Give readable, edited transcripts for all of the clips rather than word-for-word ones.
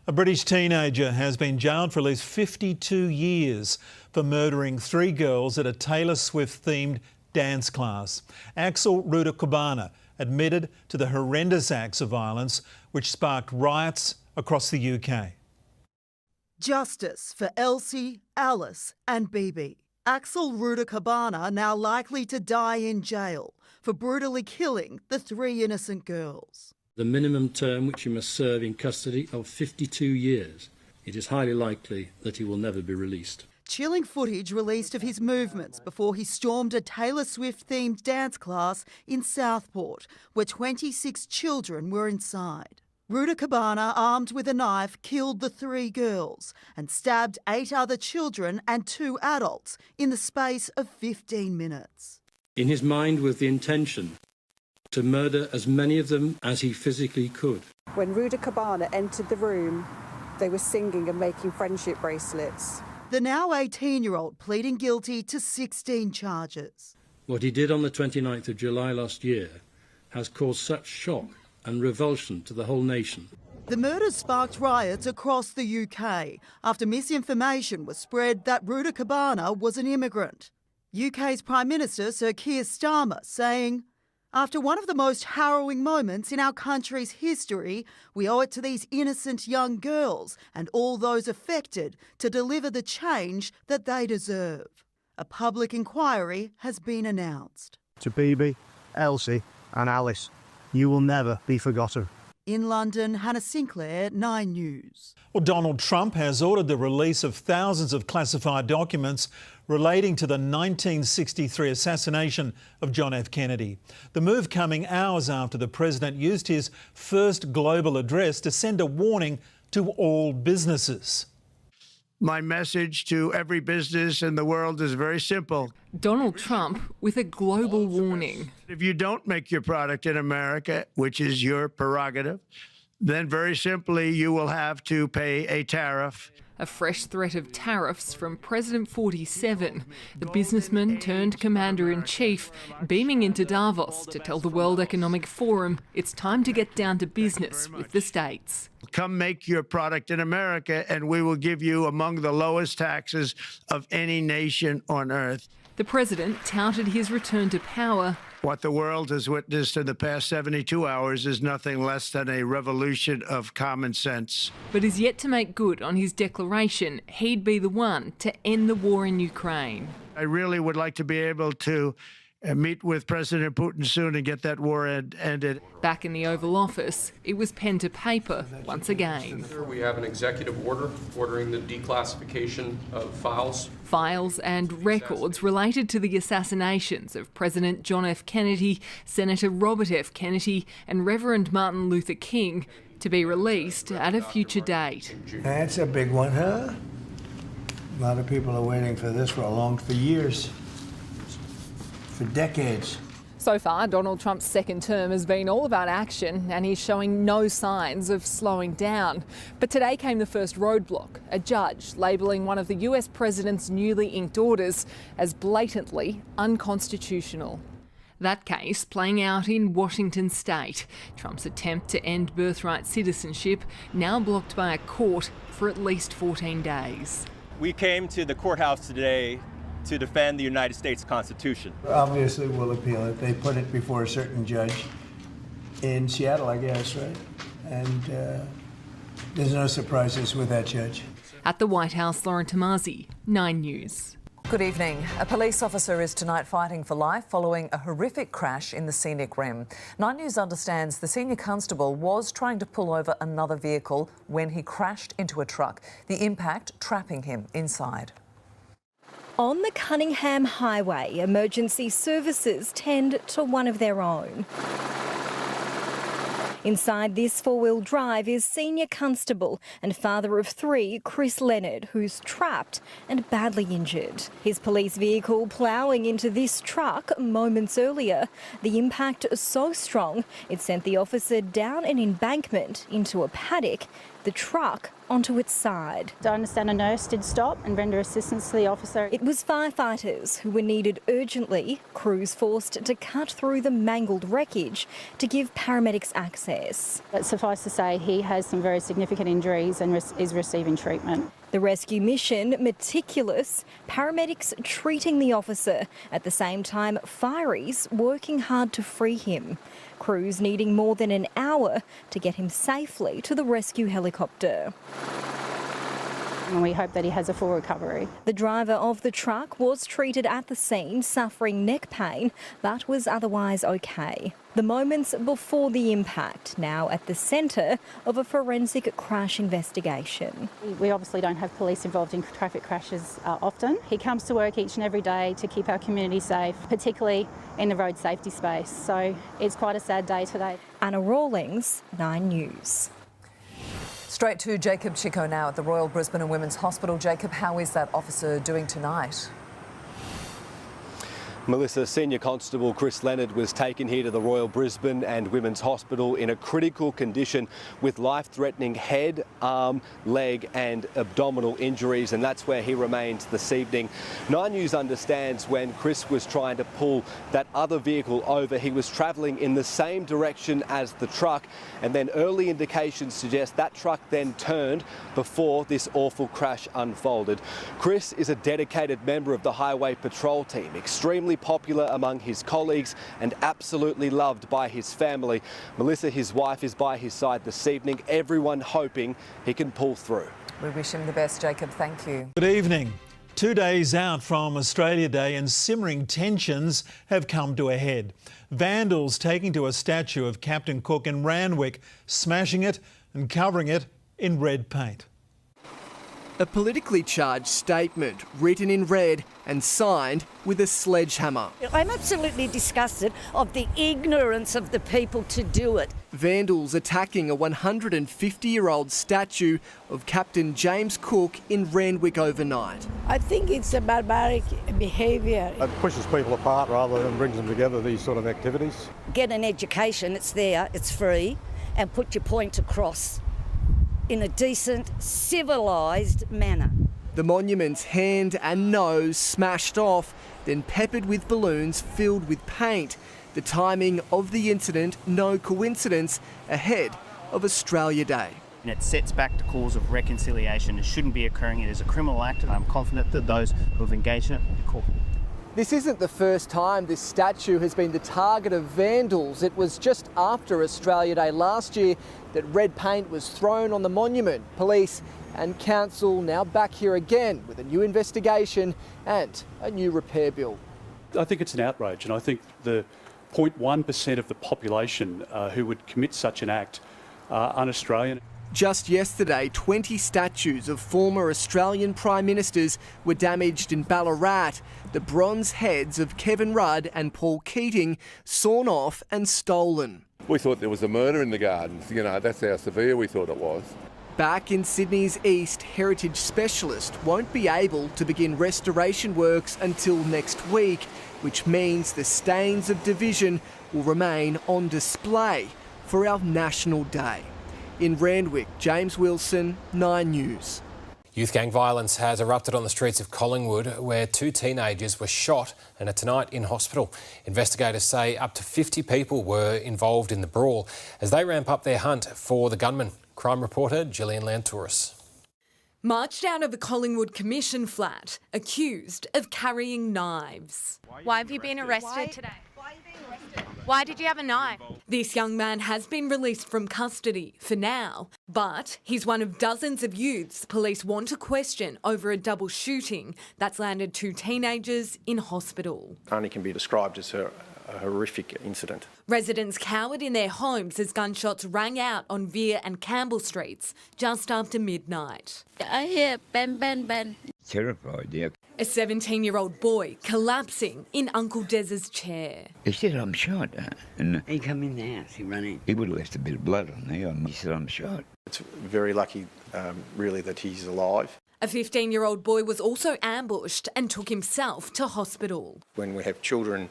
A British teenager has been jailed for at least 52 years for murdering 3 girls at a Taylor Swift-themed dance class. Axel Rudakabana admitted to the horrendous acts of violence which sparked riots across the UK. Justice for Elsie, Alice and Bibi. Axel Rudakabana now likely to die in jail for brutally killing the 3 innocent girls. The minimum term which he must serve in custody of 52 years. It is highly likely that he will never be released. Chilling footage released of his movements before he stormed a Taylor Swift-themed dance class in Southport, where 26 children were inside. Rudakabana, armed with a knife, killed the 3 girls and stabbed 8 other children and 2 adults in the space of 15 minutes. In his mind was the intention to murder as many of them as he physically could. When Rudakabana entered the room, they were singing and making friendship bracelets. The now 18-year-old pleading guilty to 16 charges. What he did on the 29th of July last year has caused such shock and revulsion to the whole nation. The murders sparked riots across the UK after misinformation was spread that Rudakabana was an immigrant. UK's Prime Minister Sir Keir Starmer saying, "After one of the most harrowing moments in our country's history, we owe it to these innocent young girls and all those affected to deliver the change that they deserve." A public inquiry has been announced. To Bibi, Elsie and Alice, you will never be forgotten. In London, Hannah Sinclair, 9 News. Well, Donald Trump has ordered the release of thousands of classified documents relating to the 1963 assassination of John F. Kennedy. The move coming hours after the president used his first global address to send a warning to all businesses. My message to every business in the world is very simple. Donald Trump with a global warning. If you don't make your product in America, which is your prerogative, then very simply you will have to pay a tariff. A fresh threat of tariffs from President 47, the businessman turned commander-in-chief, beaming into Davos to tell the World Economic Forum it's time to get down to business with the states. Come make your product in America and we will give you among the lowest taxes of any nation on earth. The president touted his return to power. What the world has witnessed in the past 72 hours is nothing less than a revolution of common sense. But is yet to make good on his declaration he'd be the one to end the war in Ukraine. I really would like to be able to meet with President Putin soon and get that war ended. Back in the Oval Office, it was pen to paper once again. We have an executive order ordering the declassification of files. Files and records related to the assassinations of President John F. Kennedy, Senator Robert F. Kennedy and Reverend Martin Luther King, to be released at a future date. That's a big one, huh? A lot of people are waiting for this for years. For decades. So far, Donald Trump's second term has been all about action and he's showing no signs of slowing down. But today came the first roadblock, a judge labelling one of the US president's newly inked orders as blatantly unconstitutional. That case playing out in Washington state. Trump's attempt to end birthright citizenship now blocked by a court for at least 14 days. We came to the courthouse today to defend the United States Constitution. Obviously, we'll appeal it. They put it before a certain judge in Seattle, I guess, right? And there's no surprises with that judge. At the White House, Lauren Tomasi, 9 News. Good evening. A police officer is tonight fighting for life following a horrific crash in the scenic rim. 9 News understands the senior constable was trying to pull over another vehicle when he crashed into a truck, the impact trapping him inside. On the Cunningham Highway, emergency services tend to one of their own. Inside this four-wheel drive is senior constable and father of 3, Chris Leonard, who's trapped and badly injured. His police vehicle ploughing into this truck moments earlier. The impact so strong it sent the officer down an embankment into a paddock the truck onto its side. I understand a nurse did stop and render assistance to the officer. It was firefighters who were needed urgently, crews forced to cut through the mangled wreckage to give paramedics access. But suffice to say, he has some very significant injuries and is receiving treatment. The rescue mission meticulous, paramedics treating the officer, at the same time fireys working hard to free him. Crews needing more than an hour to get him safely to the rescue helicopter. And we hope that he has a full recovery. The driver of the truck was treated at the scene, suffering neck pain, but was otherwise okay. The moments before the impact, now at the centre of a forensic crash investigation. We obviously don't have police involved in traffic crashes often. He comes to work each and every day to keep our community safe, particularly in the road safety space. So it's quite a sad day today. Anna Rawlings, 9 News. Straight to Jacob Chico now at the Royal Brisbane and Women's Hospital. Jacob, how is that officer doing tonight? Melissa, Senior Constable Chris Leonard was taken here to the Royal Brisbane and Women's Hospital in a critical condition with life-threatening head, arm, leg and abdominal injuries, and that's where he remains this evening. 9 News understands when Chris was trying to pull that other vehicle over, he was travelling in the same direction as the truck, and then early indications suggest that truck then turned before this awful crash unfolded. Chris is a dedicated member of the Highway Patrol team, extremely popular among his colleagues and absolutely loved by his family. Melissa, his wife, is by his side this evening, everyone hoping he can pull through. We wish him the best, Jacob. Thank you. Good evening. 2 days out from Australia Day and simmering tensions have come to a head. Vandals taking to a statue of Captain Cook in Randwick, smashing it and covering it in red paint. A politically charged statement written in red and signed with a sledgehammer. I'm absolutely disgusted of the ignorance of the people to do it. Vandals attacking a 150-year-old statue of Captain James Cook in Randwick overnight. I think it's a barbaric behaviour. It pushes people apart rather than brings them together, these sort of activities. Get an education, it's there, it's free, and put your point across in a decent, civilised manner. The monument's hand and nose smashed off, then peppered with balloons filled with paint. The timing of the incident, no coincidence, ahead of Australia Day. And it sets back the cause of reconciliation. It shouldn't be occurring. It is a criminal act, and I'm confident that those who have engaged in it will be caught. This isn't the first time this statue has been the target of vandals. It was just after Australia Day last year that red paint was thrown on the monument. Police and council now back here again with a new investigation and a new repair bill. I think it's an outrage, and I think the 0.1% of the population who would commit such an act are un-Australian. Just yesterday, 20 statues of former Australian Prime Ministers were damaged in Ballarat. The bronze heads of Kevin Rudd and Paul Keating sawn off and stolen. We thought there was a murder in the gardens. You know, that's how severe we thought it was. Back in Sydney's east, heritage specialist won't be able to begin restoration works until next week, which means the stains of division will remain on display for our National Day. In Randwick, James Wilson, 9 News. Youth gang violence has erupted on the streets of Collingwood, where 2 teenagers were shot and are tonight in hospital. Investigators say up to 50 people were involved in the brawl as they ramp up their hunt for the gunman. Crime reporter Gillian Lantouris. Marched out of a Collingwood Commission flat, accused of carrying knives. Why have you been arrested today? Why did you have a knife? This young man has been released from custody for now, but he's one of dozens of youths police want to question over a double shooting that's landed 2 teenagers in hospital. Only can be described as a horrific incident. Residents cowered in their homes as gunshots rang out on Vere and Campbell Streets just after midnight. I hear bang, bang, bang. Terrified, yeah. A 17-year-old boy collapsing in Uncle Des's chair. He said, I'm shot. And he come in the house, he ran in. He would have left a bit of blood on there. He said, I'm shot. It's very lucky, really, that he's alive. A 15-year-old boy was also ambushed and took himself to hospital. When we have children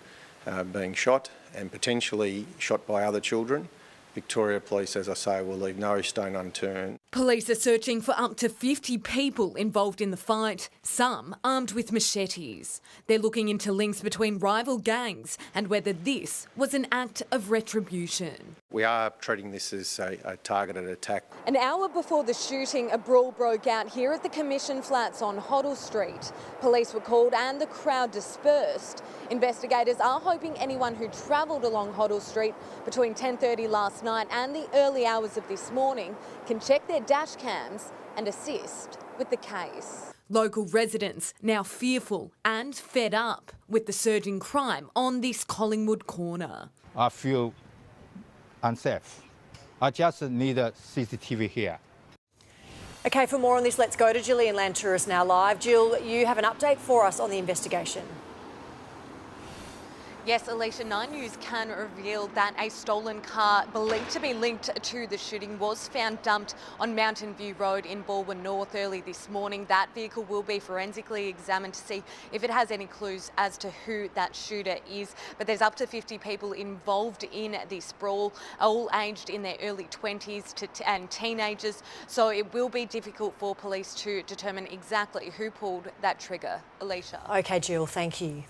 being shot and potentially shot by other children, Victoria Police, as I say, will leave no stone unturned. Police are searching for up to 50 people involved in the fight, some armed with machetes. They're looking into links between rival gangs and whether this was an act of retribution. We are treating this as a targeted attack. An hour before the shooting, a brawl broke out here at the Commission Flats on Hoddle Street. Police were called and the crowd dispersed. Investigators are hoping anyone who travelled along Hoddle Street between 10:30 last night and the early hours of this morning can check their dash cams and assist with the case. Local residents now fearful and fed up with the surging crime on this Collingwood corner. I feel unsafe. I just need a CCTV here. OK, for more on this, let's go to Gillian Lantour is now live. Jill, you have an update for us on the investigation. Yes, Alicia, 9 News can reveal that a stolen car believed to be linked to the shooting was found dumped on Mountain View Road in Balwyn North early this morning. That vehicle will be forensically examined to see if it has any clues as to who that shooter is. But there's up to 50 people involved in this brawl, all aged in their early 20s and teenagers. So it will be difficult for police to determine exactly who pulled that trigger. Alicia. OK, Jill, thank you.